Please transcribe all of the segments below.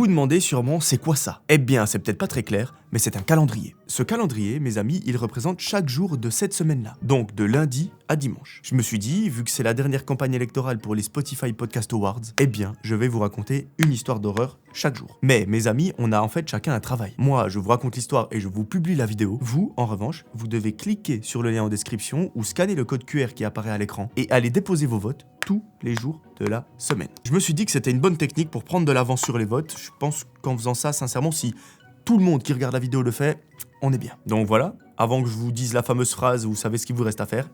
vous demandez sûrement c'est quoi ça? Eh bien, c'est peut-être pas très clair, mais c'est un calendrier. Ce calendrier, mes amis, il représente chaque jour de cette semaine-là, donc de lundi à dimanche. Je me suis dit, vu que c'est la dernière campagne électorale pour les Spotify Podcast Awards, eh bien, je vais vous raconter une histoire d'horreur chaque jour. Mais, mes amis, on a en fait chacun un travail. Moi, je vous raconte l'histoire et je vous publie la vidéo. Vous, en revanche, vous devez cliquer sur le lien en description ou scanner le code QR qui apparaît à l'écran et aller déposer vos votes tous les jours de la semaine. Je me suis dit que c'était une bonne technique pour prendre de l'avance sur les votes. Je pense qu'en faisant ça, sincèrement, si tout le monde qui regarde la vidéo le fait, on est bien. Donc voilà, avant que je vous dise la fameuse phrase, vous savez ce qu'il vous reste à faire.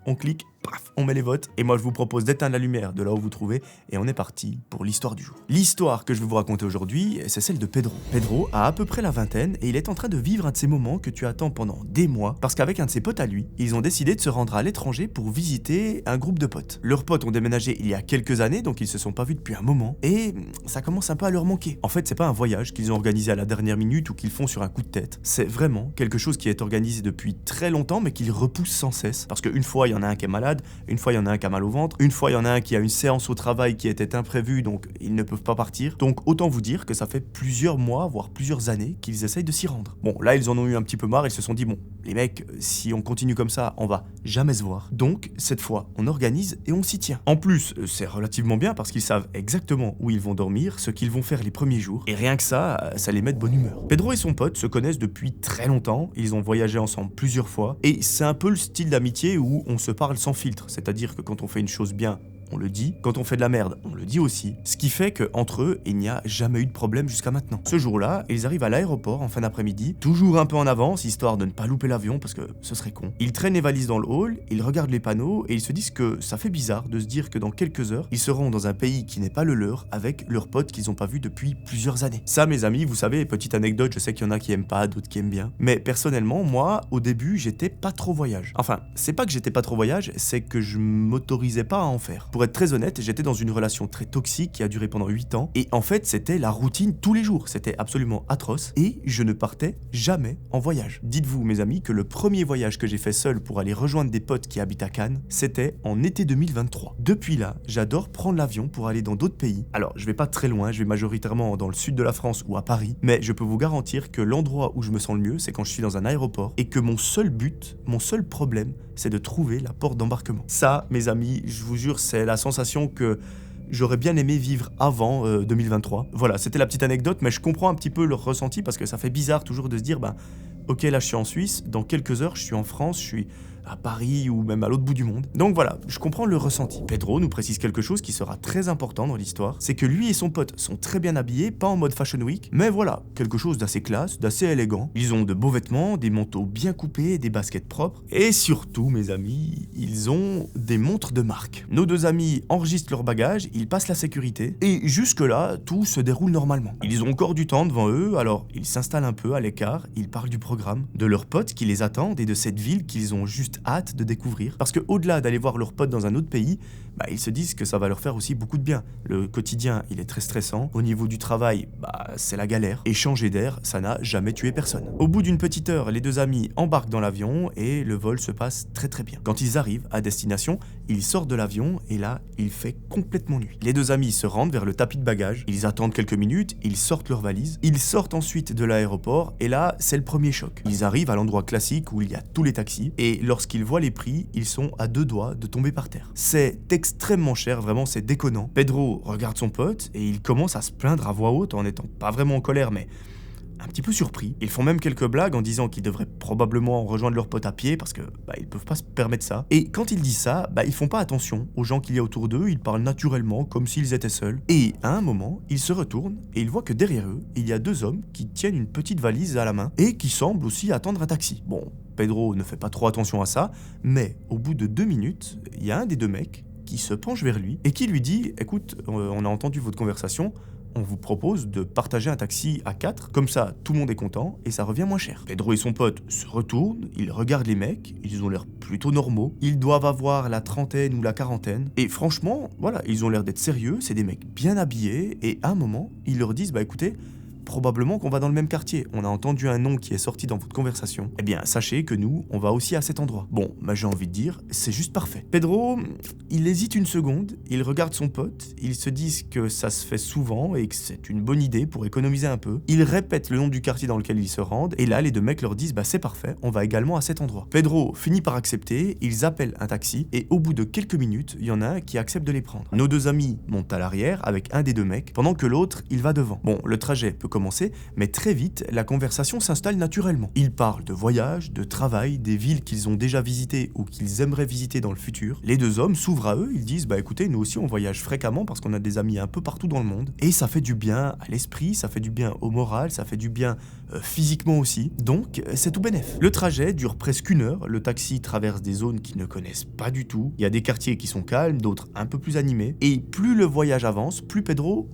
On clique, paf, on met les votes, et moi je vous propose d'éteindre la lumière de là où vous trouvez, et on est parti pour l'histoire du jour. L'histoire que je vais vous raconter aujourd'hui, c'est celle de Pedro. Pedro a à peu près la vingtaine, et il est en train de vivre un de ces moments que tu attends pendant des mois, parce qu'avec un de ses potes à lui, ils ont décidé de se rendre à l'étranger pour visiter un groupe de potes. Leurs potes ont déménagé il y a quelques années, donc ils se sont pas vus depuis un moment, et ça commence un peu à leur manquer. En fait, c'est pas un voyage qu'ils ont organisé à la dernière minute ou qu'ils font sur un coup de tête, c'est vraiment quelque chose qui est organisé depuis très longtemps, mais qu'ils repoussent sans cesse, parce qu'une fois il y en a un qui est malade, une fois il y en a un qui a mal au ventre, une fois il y en a un qui a une séance au travail qui était imprévue, donc ils ne peuvent pas partir. Donc autant vous dire que ça fait plusieurs mois, voire plusieurs années qu'ils essayent de s'y rendre. Bon, là ils en ont eu un petit peu marre, ils se sont dit bon, les mecs, si on continue comme ça, on va jamais se voir. Donc cette fois, on organise et on s'y tient. En plus, c'est relativement bien parce qu'ils savent exactement où ils vont dormir, ce qu'ils vont faire les premiers jours, et rien que ça les met de bonne humeur. Pedro et son pote se connaissent depuis très longtemps, ils ont voyagé ensemble plusieurs fois, et c'est un peu le style d'amitié où on se parle sans filtre, c'est-à-dire que quand on fait une chose bien, on le dit, quand on fait de la merde, on le dit aussi, ce qui fait qu'entre eux, il n'y a jamais eu de problème jusqu'à maintenant. Ce jour-là, ils arrivent à l'aéroport en fin d'après-midi, toujours un peu en avance, histoire de ne pas louper l'avion, parce que ce serait con. Ils traînent les valises dans le hall, ils regardent les panneaux, et ils se disent que ça fait bizarre de se dire que dans quelques heures, ils seront dans un pays qui n'est pas le leur, avec leurs potes qu'ils n'ont pas vus depuis plusieurs années. Ça, mes amis, vous savez, petite anecdote, je sais qu'il y en a qui aiment pas, d'autres qui aiment bien, mais personnellement, moi, au début, j'étais pas trop voyage. Enfin, c'est pas que j'étais pas trop voyage, c'est que je m'autorisais pas à en faire. Pour être très honnête, j'étais dans une relation très toxique qui a duré pendant 8 ans, et en fait c'était la routine tous les jours, c'était absolument atroce, et je ne partais jamais en voyage. Dites-vous mes amis que le premier voyage que j'ai fait seul pour aller rejoindre des potes qui habitent à Cannes, c'était en été 2023. Depuis là, j'adore prendre l'avion pour aller dans d'autres pays. Alors je vais pas très loin, je vais majoritairement dans le sud de la France ou à Paris, mais je peux vous garantir que l'endroit où je me sens le mieux, c'est quand je suis dans un aéroport, et que mon seul but, mon seul problème, c'est de trouver la porte d'embarquement. Ça, mes amis, je vous jure, c'est la sensation que j'aurais bien aimé vivre avant 2023. Voilà, c'était la petite anecdote, mais je comprends un petit peu leur ressenti parce que ça fait bizarre toujours de se dire, ok, là je suis en Suisse, dans quelques heures je suis en France, je suis à Paris ou même à l'autre bout du monde. Donc voilà, je comprends le ressenti. Pedro nous précise quelque chose qui sera très important dans l'histoire, c'est que lui et son pote sont très bien habillés, pas en mode Fashion Week, mais voilà, quelque chose d'assez classe, d'assez élégant. Ils ont de beaux vêtements, des manteaux bien coupés, des baskets propres, et surtout, mes amis, ils ont des montres de marque. Nos deux amis enregistrent leurs bagages, ils passent la sécurité, et jusque-là, tout se déroule normalement. Ils ont encore du temps devant eux, alors ils s'installent un peu à l'écart, ils parlent du programme, de leurs potes qui les attendent et de cette ville qu'ils ont juste hâte de découvrir, parce que au-delà d'aller voir leurs potes dans un autre pays, ils se disent que ça va leur faire aussi beaucoup de bien. Le quotidien, il est très stressant, au niveau du travail, c'est la galère, et changer d'air, ça n'a jamais tué personne. Au bout d'une petite heure, les deux amis embarquent dans l'avion, et le vol se passe très très bien. Quand ils arrivent à destination, ils sortent de l'avion, et là, il fait complètement nuit. Les deux amis se rendent vers le tapis de bagages, ils attendent quelques minutes, ils sortent leurs valises, ils sortent ensuite de l'aéroport, et là, c'est le premier choc. Ils arrivent à l'endroit classique où il y a tous les taxis, et lorsqu'ils voient les prix, ils sont à deux doigts de tomber par terre. C'est extrêmement cher, vraiment c'est déconnant. Pedro regarde son pote et il commence à se plaindre à voix haute en étant pas vraiment en colère mais un petit peu surpris. Ils font même quelques blagues en disant qu'ils devraient probablement rejoindre leur pote à pied parce que ils peuvent pas se permettre ça. Et quand ils disent ça, ils font pas attention aux gens qu'il y a autour d'eux, ils parlent naturellement comme s'ils étaient seuls. Et à un moment, ils se retournent et ils voient que derrière eux, il y a deux hommes qui tiennent une petite valise à la main et qui semblent aussi attendre un taxi. Bon, Pedro ne fait pas trop attention à ça, mais au bout de 2 minutes, il y a un des deux mecs qui se penche vers lui et qui lui dit « Écoute, on a entendu votre conversation, on vous propose de partager un taxi à 4, comme ça tout le monde est content et ça revient moins cher. » Pedro et son pote se retournent, ils regardent les mecs, ils ont l'air plutôt normaux, ils doivent avoir la trentaine ou la quarantaine, et franchement, voilà, ils ont l'air d'être sérieux, c'est des mecs bien habillés, et à un moment, ils leur disent « Écoutez, probablement qu'on va dans le même quartier. On a entendu un nom qui est sorti dans votre conversation. Eh bien, sachez que nous, on va aussi à cet endroit. Bon, bah j'ai envie de dire, c'est juste parfait. Pedro, il hésite une seconde, il regarde son pote, ils se disent que ça se fait souvent et que c'est une bonne idée pour économiser un peu. Ils répètent le nom du quartier dans lequel ils se rendent, et là, les deux mecs leur disent, bah c'est parfait, on va également à cet endroit. Pedro finit par accepter, ils appellent un taxi, et au bout de quelques minutes, il y en a un qui accepte de les prendre. Nos deux amis montent à l'arrière avec un des deux mecs, pendant que l'autre, il va devant. Bon, le trajet peut commencer, mais très vite, la conversation s'installe naturellement. Ils parlent de voyage, de travail, des villes qu'ils ont déjà visitées ou qu'ils aimeraient visiter dans le futur. Les deux hommes s'ouvrent à eux, ils disent, bah écoutez, nous aussi on voyage fréquemment parce qu'on a des amis un peu partout dans le monde, et ça fait du bien à l'esprit, ça fait du bien au moral, ça fait du bien physiquement aussi, donc c'est tout bénef. Le trajet dure presque 1 heure, le taxi traverse des zones qu'ils ne connaissent pas du tout, il y a des quartiers qui sont calmes, d'autres un peu plus animés, et plus le voyage avance, plus Pedro...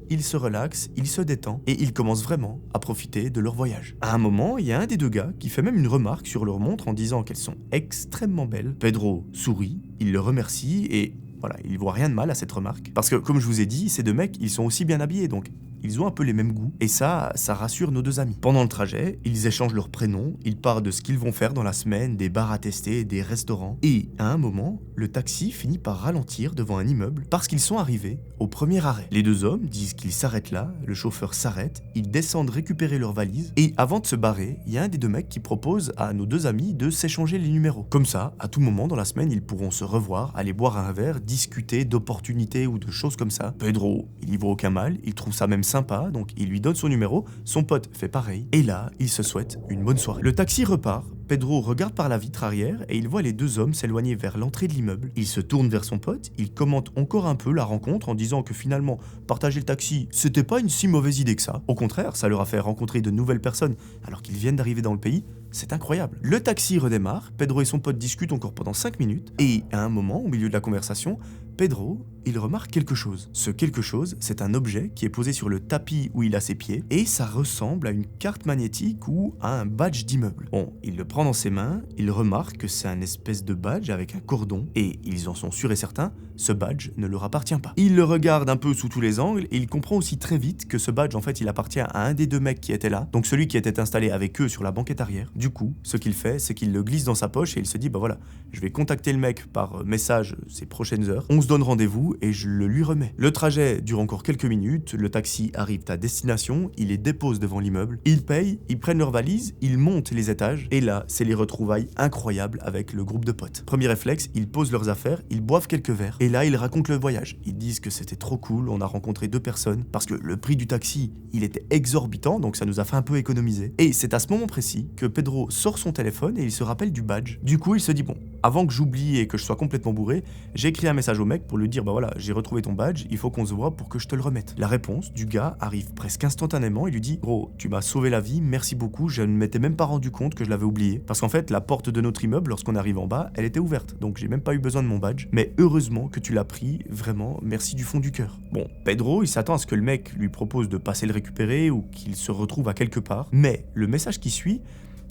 il se relaxe, il se détend et il commence vraiment à profiter de leur voyage. À un moment, il y a un des deux gars qui fait même une remarque sur leur montre en disant qu'elles sont extrêmement belles. Pedro sourit, il le remercie et voilà, il voit rien de mal à cette remarque. Parce que comme je vous ai dit, ces deux mecs, ils sont aussi bien habillés, donc ils ont un peu les mêmes goûts, et ça rassure nos deux amis. Pendant le trajet, ils échangent leurs prénoms, ils parlent de ce qu'ils vont faire dans la semaine, des bars à tester, des restaurants, et à un moment, le taxi finit par ralentir devant un immeuble parce qu'ils sont arrivés au premier arrêt. Les deux hommes disent qu'ils s'arrêtent là, le chauffeur s'arrête, ils descendent récupérer leurs valises, et avant de se barrer, il y a un des deux mecs qui propose à nos deux amis de s'échanger les numéros. Comme ça, à tout moment dans la semaine, ils pourront se revoir, aller boire un verre, discuter d'opportunités ou de choses comme ça. Pedro, il y voit aucun mal, il trouve ça même sympa, donc il lui donne son numéro, son pote fait pareil, et là, il se souhaite une bonne soirée. Le taxi repart, Pedro regarde par la vitre arrière et il voit les deux hommes s'éloigner vers l'entrée de l'immeuble. Il se tourne vers son pote, il commente encore un peu la rencontre en disant que finalement, partager le taxi, c'était pas une si mauvaise idée que ça. Au contraire, ça leur a fait rencontrer de nouvelles personnes alors qu'ils viennent d'arriver dans le pays. C'est incroyable. Le taxi redémarre, Pedro et son pote discutent encore pendant 5 minutes, et à un moment, au milieu de la conversation, Pedro, il remarque quelque chose. Ce quelque chose, c'est un objet qui est posé sur le tapis où il a ses pieds, et ça ressemble à une carte magnétique ou à un badge d'immeuble. Bon, il le prend dans ses mains, il remarque que c'est un espèce de badge avec un cordon, et ils en sont sûrs et certains, ce badge ne leur appartient pas. Il le regarde un peu sous tous les angles, et il comprend aussi très vite que ce badge, en fait, il appartient à un des deux mecs qui était là, donc celui qui était installé avec eux sur la banquette arrière. Du coup, ce qu'il fait, c'est qu'il le glisse dans sa poche et il se dit, bah voilà, je vais contacter le mec par message ces prochaines heures, on se donne rendez-vous et je le lui remets. Le trajet dure encore quelques minutes, le taxi arrive à destination, il les dépose devant l'immeuble, ils payent, ils prennent leurs valises, ils montent les étages, et là, c'est les retrouvailles incroyables avec le groupe de potes. Premier réflexe, ils posent leurs affaires, ils boivent quelques verres, et là, ils racontent le voyage. Ils disent que c'était trop cool, on a rencontré 2 personnes, parce que le prix du taxi, il était exorbitant, donc ça nous a fait un peu économiser. Et c'est à ce moment précis que Pedro sort son téléphone et il se rappelle du badge. Du coup, il se dit, bon, avant que j'oublie et que je sois complètement bourré, j'ai écrit un message au mec pour lui dire, bah voilà, j'ai retrouvé ton badge, il faut qu'on se voit pour que je te le remette. La réponse du gars arrive presque instantanément, il lui dit, gros, tu m'as sauvé la vie, merci beaucoup, je ne m'étais même pas rendu compte que je l'avais oublié. Parce qu'en fait, la porte de notre immeuble, lorsqu'on arrive en bas, elle était ouverte, donc j'ai même pas eu besoin de mon badge. Mais heureusement que tu l'as pris, vraiment, merci du fond du cœur. Bon, Pedro, il s'attend à ce que le mec lui propose de passer le récupérer ou qu'il se retrouve à quelque part, mais le message qui suit,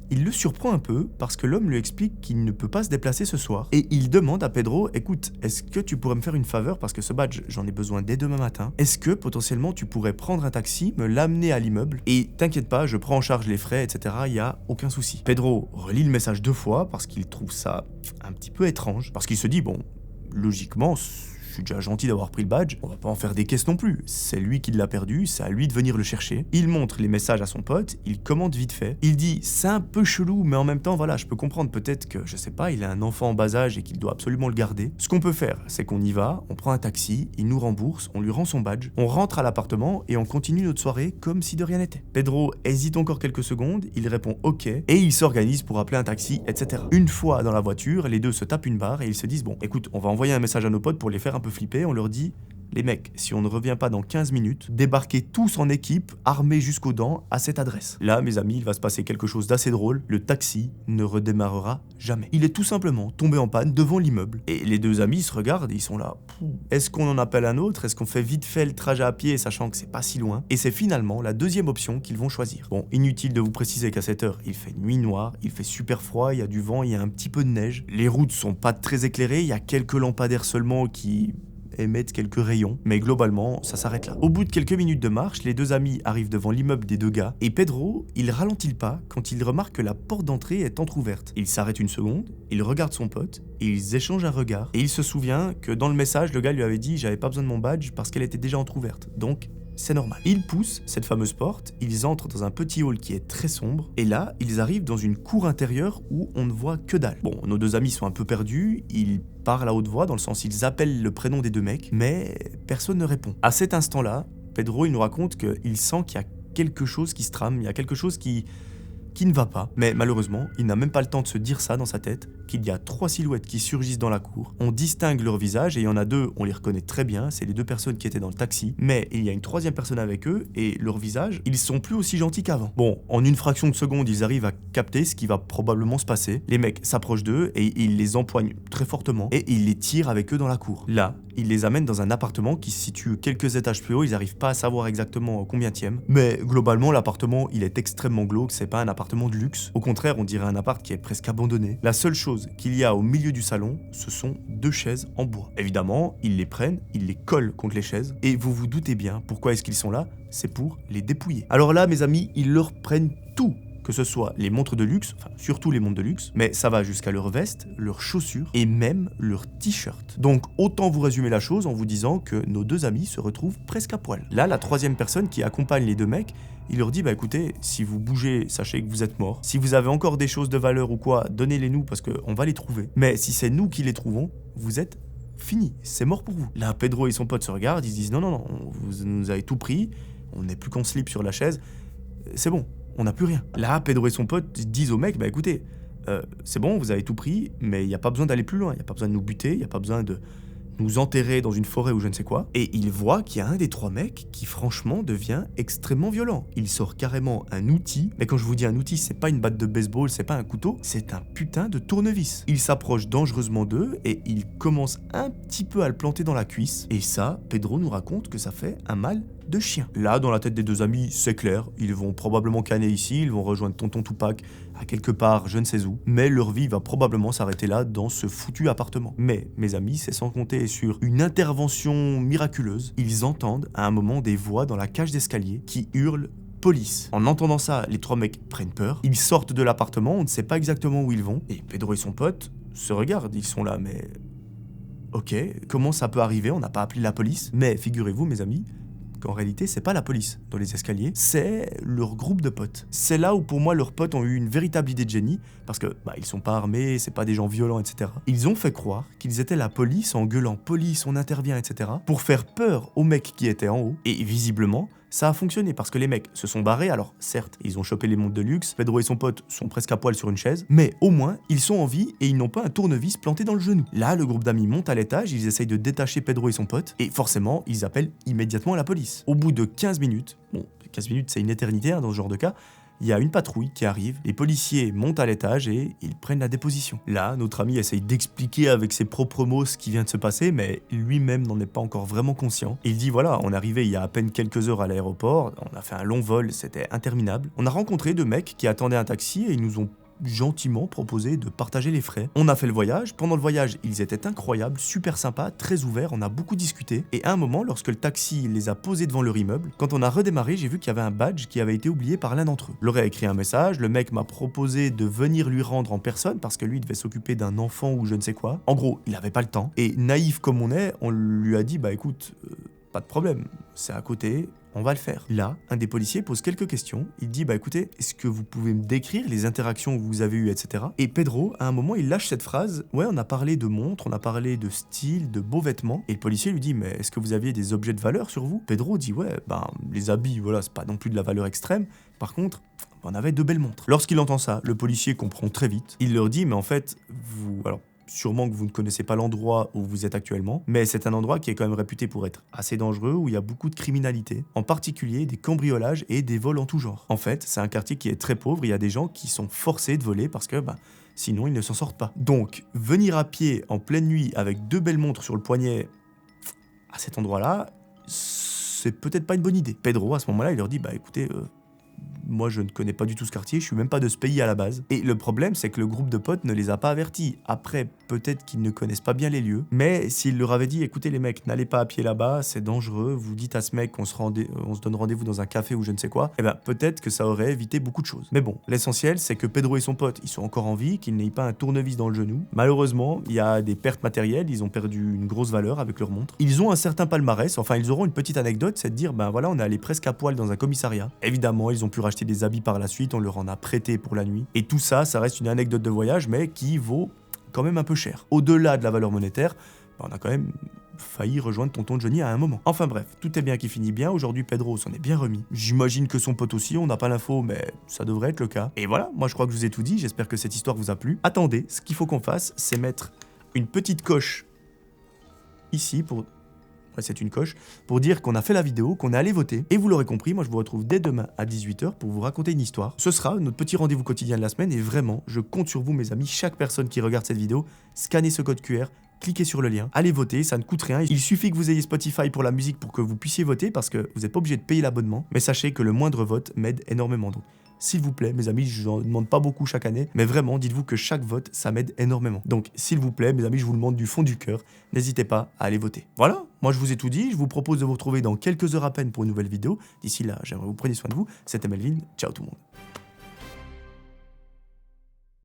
il le surprend un peu parce que l'homme lui explique qu'il ne peut pas se déplacer ce soir. Et il demande à Pedro, écoute, est-ce que tu pourrais me faire une faveur parce que ce badge, j'en ai besoin dès demain matin. Est-ce que potentiellement tu pourrais prendre un taxi, me l'amener à l'immeuble et t'inquiète pas, je prends en charge les frais, etc. Il y a aucun souci. Pedro relit le message 2 fois parce qu'il trouve ça un petit peu étrange. Parce qu'il se dit, bon, logiquement, je suis déjà gentil d'avoir pris le badge, on va pas en faire des caisses non plus. C'est lui qui l'a perdu, c'est à lui de venir le chercher. Il montre les messages à son pote, il commente vite fait. Il dit, c'est un peu chelou, mais en même temps, voilà, je peux comprendre peut-être que, je sais pas, il a un enfant en bas âge et qu'il doit absolument le garder. Ce qu'on peut faire, c'est qu'on y va, on prend un taxi, il nous rembourse, on lui rend son badge, on rentre à l'appartement et on continue notre soirée comme si de rien n'était. Pedro hésite encore quelques secondes, il répond ok, et il s'organise pour appeler un taxi, etc. Une fois dans la voiture, les deux se tapent une barre et ils se disent, bon, écoute, on va envoyer un message à nos potes pour les faire un peu flipper, on leur dit, les mecs, si on ne revient pas dans 15 minutes, débarquez tous en équipe, armés jusqu'aux dents, à cette adresse. Là, mes amis, il va se passer quelque chose d'assez drôle, le taxi ne redémarrera jamais. Il est tout simplement tombé en panne devant l'immeuble. Et les deux amis se regardent et ils sont là, est-ce qu'on en appelle un autre? Est-ce qu'on fait vite fait le trajet à pied, sachant que c'est pas si loin? Et c'est finalement la deuxième option qu'ils vont choisir. Bon, inutile de vous préciser qu'à cette heure, il fait nuit noire, il fait super froid, il y a du vent, il y a un petit peu de neige. Les routes sont pas très éclairées, il y a quelques lampadaires seulement qui émettent quelques rayons, mais globalement, ça s'arrête là. Au bout de quelques minutes de marche, les deux amis arrivent devant l'immeuble des deux gars, et Pedro, il ralentit le pas quand il remarque que la porte d'entrée est entrouverte. Il s'arrête une seconde, il regarde son pote, et ils échangent un regard, et il se souvient que dans le message, le gars lui avait dit « j'avais pas besoin de mon badge parce qu'elle était déjà entrouverte ». Donc, c'est normal. Ils poussent cette fameuse porte, ils entrent dans un petit hall qui est très sombre, et là, ils arrivent dans une cour intérieure où on ne voit que dalle. Bon, nos deux amis sont un peu perdus, ils parlent à haute voix, dans le sens ils appellent le prénom des deux mecs, mais personne ne répond. À cet instant-là, Pedro, il nous raconte qu'il sent qu'il y a quelque chose qui se trame, il y a quelque chose qui ne va pas, mais malheureusement, il n'a même pas le temps de se dire ça dans sa tête, qu'il y a 3 silhouettes qui surgissent dans la cour. On distingue leur visage et il y en a 2, on les reconnaît très bien, c'est les 2 personnes qui étaient dans le taxi, mais il y a une 3e personne avec eux et leur visage, ils sont plus aussi gentils qu'avant. Bon, en une fraction de seconde, ils arrivent à capter ce qui va probablement se passer. Les mecs s'approchent d'eux et ils les empoignent très fortement et ils les tirent avec eux dans la cour. Là, ils les amènent dans un appartement qui se situe quelques étages plus haut, ils n'arrivent pas à savoir exactement combienième, mais globalement l'appartement il est extrêmement glauque, c'est pas un appartement de luxe, au contraire on dirait un appart qui est presque abandonné. La seule chose qu'il y a au milieu du salon, ce sont 2 chaises en bois. Évidemment, ils les prennent, ils les collent contre les chaises, et vous vous doutez bien pourquoi est-ce qu'ils sont là, c'est pour les dépouiller. Alors là mes amis, ils leur prennent tout, que ce soit les montres de luxe, enfin surtout les montres de luxe, mais ça va jusqu'à leurs vestes, leurs chaussures et même leurs t-shirts. Donc autant vous résumer la chose en vous disant que nos 2 amis se retrouvent presque à poil. Là, la 3e personne qui accompagne les 2 mecs, il leur dit bah écoutez, si vous bougez, sachez que vous êtes morts. Si vous avez encore des choses de valeur ou quoi, donnez-les nous parce qu'on va les trouver. Mais si c'est nous qui les trouvons, vous êtes fini, c'est mort pour vous. Là, Pedro et son pote se regardent, ils se disent non, vous nous avez tout pris, on n'est plus qu'en slip sur la chaise, c'est bon. On n'a plus rien. Là, Pedro et son pote disent au mec, bah écoutez, c'est bon, vous avez tout pris, mais il n'y a pas besoin d'aller plus loin, il n'y a pas besoin de nous buter, il n'y a pas besoin de nous enterrer dans une forêt ou je ne sais quoi. Et il voit qu'il y a un des 3 mecs qui franchement devient extrêmement violent. Il sort carrément un outil, mais quand je vous dis un outil, c'est pas une batte de baseball, c'est pas un couteau, c'est un putain de tournevis. Il s'approche dangereusement d'eux et il commence un petit peu à le planter dans la cuisse. Et ça, Pedro nous raconte que ça fait un mal de chien. Là, dans la tête des 2 amis, c'est clair, ils vont probablement canner ici, ils vont rejoindre Tonton Tupac à quelque part, je ne sais où, mais leur vie va probablement s'arrêter là, dans ce foutu appartement. Mais, mes amis, c'est sans compter sur une intervention miraculeuse, ils entendent à un moment des voix dans la cage d'escalier qui hurlent police. En entendant ça, les 3 mecs prennent peur, ils sortent de l'appartement, on ne sait pas exactement où ils vont, et Pedro et son pote se regardent, ils sont là, mais... Ok, comment ça peut arriver, on n'a pas appelé la police? Mais figurez-vous, mes amis, qu'en réalité, c'est pas la police dans les escaliers, c'est leur groupe de potes. C'est là où pour moi leurs potes ont eu une véritable idée de génie, parce que ils sont pas armés, c'est pas des gens violents, etc. Ils ont fait croire qu'ils étaient la police en gueulant police, on intervient, etc. pour faire peur aux mecs qui étaient en haut, et visiblement, ça a fonctionné parce que les mecs se sont barrés, alors certes, ils ont chopé les montres de luxe, Pedro et son pote sont presque à poil sur une chaise, mais au moins, ils sont en vie et ils n'ont pas un tournevis planté dans le genou. Là, le groupe d'amis monte à l'étage, ils essayent de détacher Pedro et son pote, et forcément, ils appellent immédiatement la police. Au bout de 15 minutes, bon, 15 minutes c'est une éternité dans ce genre de cas, il y a une patrouille qui arrive, les policiers montent à l'étage et ils prennent la déposition. Là, notre ami essaye d'expliquer avec ses propres mots ce qui vient de se passer, mais lui-même n'en est pas encore vraiment conscient. Il dit voilà, on est arrivé il y a à peine quelques heures à l'aéroport, on a fait un long vol, c'était interminable. On a rencontré 2 mecs qui attendaient un taxi et ils nous ont gentiment proposé de partager les frais. On a fait le voyage, pendant le voyage ils étaient incroyables, super sympas, très ouverts, on a beaucoup discuté, et à un moment lorsque le taxi les a posés devant leur immeuble, quand on a redémarré j'ai vu qu'il y avait un badge qui avait été oublié par l'un d'entre eux. Je leur ai écrit un message, le mec m'a proposé de venir lui rendre en personne parce que lui devait s'occuper d'un enfant ou je ne sais quoi. En gros, il avait pas le temps, et naïf comme on est, on lui a dit bah écoute, pas de problème, c'est à côté, on va le faire. Là, un des policiers pose quelques questions. Il dit, bah écoutez, est-ce que vous pouvez me décrire les interactions que vous avez eues, etc. Et Pedro, à un moment, il lâche cette phrase. Ouais, on a parlé de montres, on a parlé de style, de beaux vêtements. Et le policier lui dit, mais est-ce que vous aviez des objets de valeur sur vous? Pedro dit, ouais, les habits, voilà, c'est pas non plus de la valeur extrême. Par contre, on avait 2 belles montres. Lorsqu'il entend ça, le policier comprend très vite. Il leur dit, mais en fait, alors, sûrement que vous ne connaissez pas l'endroit où vous êtes actuellement, mais c'est un endroit qui est quand même réputé pour être assez dangereux, où il y a beaucoup de criminalité, en particulier des cambriolages et des vols en tout genre. En fait, c'est un quartier qui est très pauvre, il y a des gens qui sont forcés de voler parce que, sinon ils ne s'en sortent pas. Donc, venir à pied en pleine nuit avec 2 belles montres sur le poignet à cet endroit-là, c'est peut-être pas une bonne idée. Pedro, à ce moment-là, il leur dit, écoutez, moi je ne connais pas du tout ce quartier, je suis même pas de ce pays à la base. Et le problème, c'est que le groupe de potes ne les a pas avertis. Après, peut-être qu'ils ne connaissent pas bien les lieux, mais s'ils leur avaient dit, écoutez les mecs, n'allez pas à pied là-bas, c'est dangereux, vous dites à ce mec qu'on se donne rendez-vous dans un café ou je ne sais quoi, eh ben peut-être que ça aurait évité beaucoup de choses. Mais bon, l'essentiel, c'est que Pedro et son pote, ils sont encore en vie, qu'ils n'aient pas un tournevis dans le genou. Malheureusement, il y a des pertes matérielles, ils ont perdu une grosse valeur avec leur montre. Ils ont un certain palmarès, enfin ils auront une petite anecdote, c'est de dire, ben voilà, on est allé presque à poil dans un commissariat. Évidemment, ils ont pu racheter des habits par la suite, on leur en a prêté pour la nuit. Et tout ça, ça reste une anecdote de voyage, mais qui vaut quand même un peu cher. Au-delà de la valeur monétaire, ben on a quand même failli rejoindre tonton Johnny à un moment. Enfin bref, tout est bien qui finit bien, aujourd'hui Pedro s'en est bien remis. J'imagine que son pote aussi, on n'a pas l'info, mais ça devrait être le cas. Et voilà, moi je crois que je vous ai tout dit, j'espère que cette histoire vous a plu. Attendez, ce qu'il faut qu'on fasse, c'est mettre une petite coche ici pour... Ouais, c'est une coche, pour dire qu'on a fait la vidéo, qu'on est allé voter. Et vous l'aurez compris, moi je vous retrouve dès demain à 18h pour vous raconter une histoire. Ce sera notre petit rendez-vous quotidien de la semaine et vraiment, je compte sur vous mes amis, chaque personne qui regarde cette vidéo, scannez ce code QR, cliquez sur le lien, allez voter, ça ne coûte rien. Il suffit que vous ayez Spotify pour la musique pour que vous puissiez voter parce que vous n'êtes pas obligé de payer l'abonnement. Mais sachez que le moindre vote m'aide énormément. Donc, s'il vous plaît, mes amis, je n'en demande pas beaucoup chaque année, mais vraiment, dites-vous que chaque vote, ça m'aide énormément. Donc, s'il vous plaît, mes amis, je vous le demande du fond du cœur, n'hésitez pas à aller voter. Voilà, moi je vous ai tout dit, je vous propose de vous retrouver dans quelques heures à peine pour une nouvelle vidéo. D'ici là, j'aimerais que vous preniez soin de vous. C'était Melvin, ciao tout le monde.